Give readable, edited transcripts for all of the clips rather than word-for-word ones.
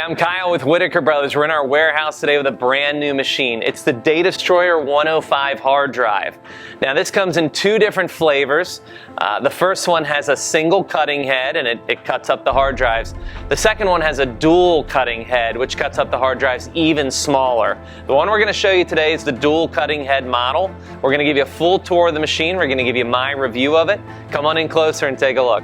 I'm Kyle with Whitaker Brothers. We're in our warehouse today with a brand new machine. It's the Datastroyer 105 hard drive. Now this comes in two different flavors. The first one has a single cutting head and it cuts up the hard drives. The second one has a dual cutting head which cuts up the hard drives even smaller. The one we're going to show you today is the dual cutting head model. We're going to give you a full tour of the machine. We're going to give you my review of it. Come on in closer and take a look.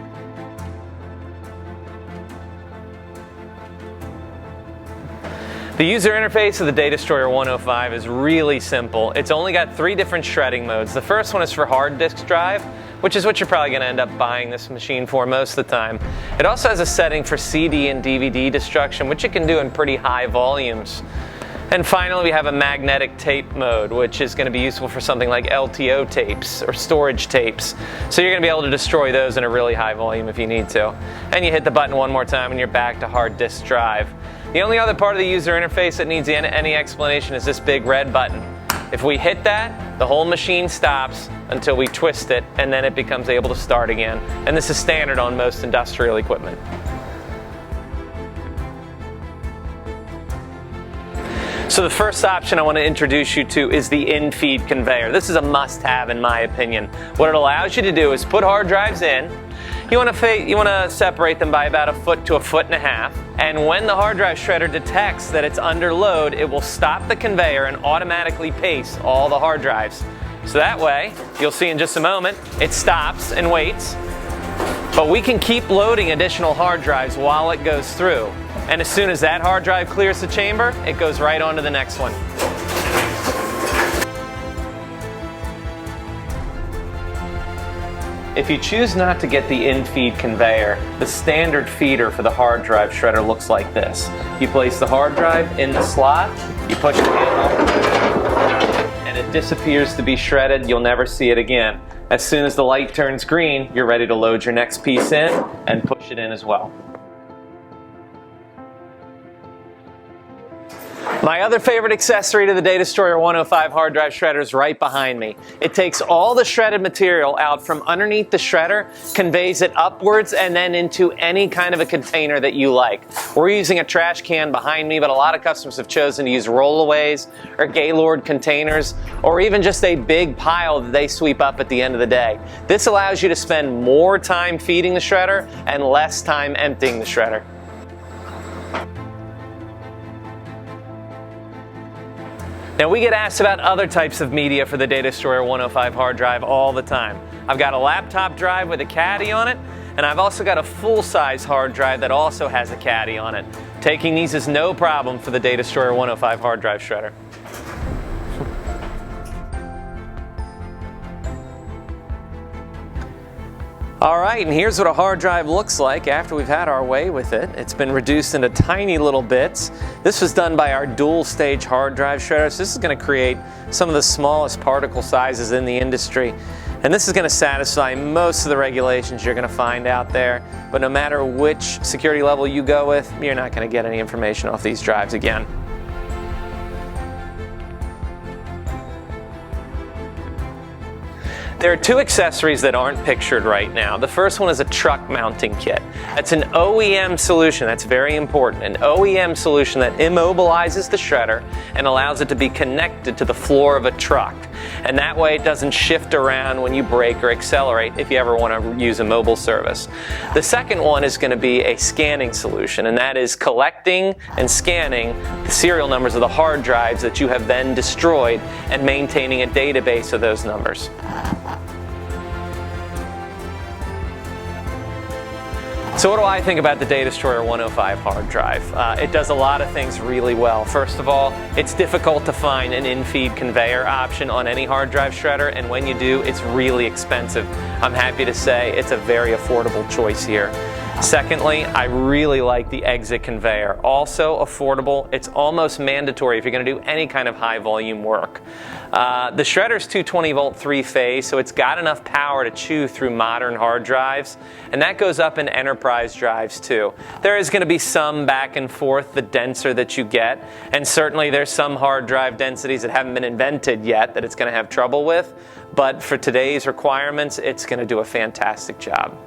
The user interface of the Datastroyer 105 is really simple. It's only got three different shredding modes. The first one is for hard disk drive, which is what you're probably going to end up buying this machine for most of the time. It also has a setting for CD and DVD destruction, which it can do in pretty high volumes. And finally, we have a magnetic tape mode, which is going to be useful for something like LTO tapes or storage tapes. So you're going to be able to destroy those in a really high volume if you need to. And you hit the button one more time and you're back to hard disk drive. The only other part of the user interface that needs any explanation is this big red button. If we hit that, the whole machine stops until we twist it, and then it becomes able to start again. And this is standard on most industrial equipment. So the first option I want to introduce you to is the Infeed conveyor. This is a must-have in my opinion. What it allows you to do is put hard drives in. You want to separate them by about 1 foot to 1.5 feet. And when the hard drive shredder detects that it's under load, it will stop the conveyor and automatically pace all the hard drives. So that way, you'll see in just a moment, it stops and waits. But we can keep loading additional hard drives while it goes through. And as soon as that hard drive clears the chamber, it goes right on to the next one. If you choose not to get the Infeed conveyor, the standard feeder for the hard drive shredder looks like this. You place the hard drive in the slot, you push the handle, and it disappears to be shredded. You'll never see it again. As soon as the light turns green, you're ready to load your next piece in and push it in as well. My other favorite accessory to the Datastroyer 105 hard drive shredder is right behind me. It takes all the shredded material out from underneath the shredder, conveys it upwards, and then into any kind of a container that you like. We're using a trash can behind me, but a lot of customers have chosen to use rollaways or Gaylord containers, or even just a big pile that they sweep up at the end of the day. This allows you to spend more time feeding the shredder and less time emptying the shredder. Now we get asked about other types of media for the Datastroyer 105 hard drive all the time. I've got a laptop drive with a caddy on it, and I've also got a full-size hard drive that also has a caddy on it. Taking these is no problem for the Datastroyer 105 hard drive shredder. Alright, and here's what a hard drive looks like after we've had our way with it. It's been reduced into tiny little bits. This was done by our dual stage hard drive shredder, so this is going to create some of the smallest particle sizes in the industry. And this is going to satisfy most of the regulations you're going to find out there, but no matter which security level you go with, you're not going to get any information off these drives again. There are two accessories that aren't pictured right now. The first one is a truck mounting kit. That's an OEM solution. That's very important. An OEM solution that immobilizes the shredder and allows it to be connected to the floor of a truck. And that way it doesn't shift around when you brake or accelerate if you ever want to use a mobile service. The second one is going to be a scanning solution, and that is collecting and scanning the serial numbers of the hard drives that you have then destroyed and maintaining a database of those numbers. So what do I think about the Datastroyer 105 hard drive? It does a lot of things really well. First of all, it's difficult to find an Infeed conveyor option on any hard drive shredder, and when you do, it's really expensive. I'm happy to say it's a very affordable choice here. Secondly, I really like the exit conveyor. Also affordable. It's almost mandatory if you're going to do any kind of high volume work. The shredder's 220 volt 3-phase, so it's got enough power to chew through modern hard drives, and that goes up in enterprise drives too. There is going to be some back and forth the denser that you get, and certainly there's some hard drive densities that haven't been invented yet that it's going to have trouble with, but for today's requirements, it's going to do a fantastic job.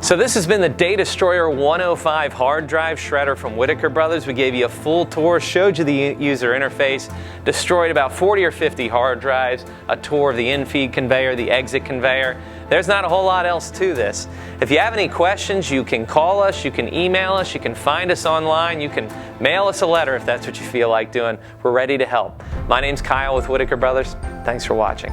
So this has been the Datastroyer 105 hard drive shredder from Whitaker Brothers. We gave you a full tour, showed you the user interface, destroyed about 40 or 50 hard drives, a tour of the infeed conveyor, the exit conveyor. There's not a whole lot else to this. If you have any questions, you can call us, you can email us, you can find us online, you can mail us a letter if that's what you feel like doing. We're ready to help. My name's Kyle with Whitaker Brothers. Thanks for watching.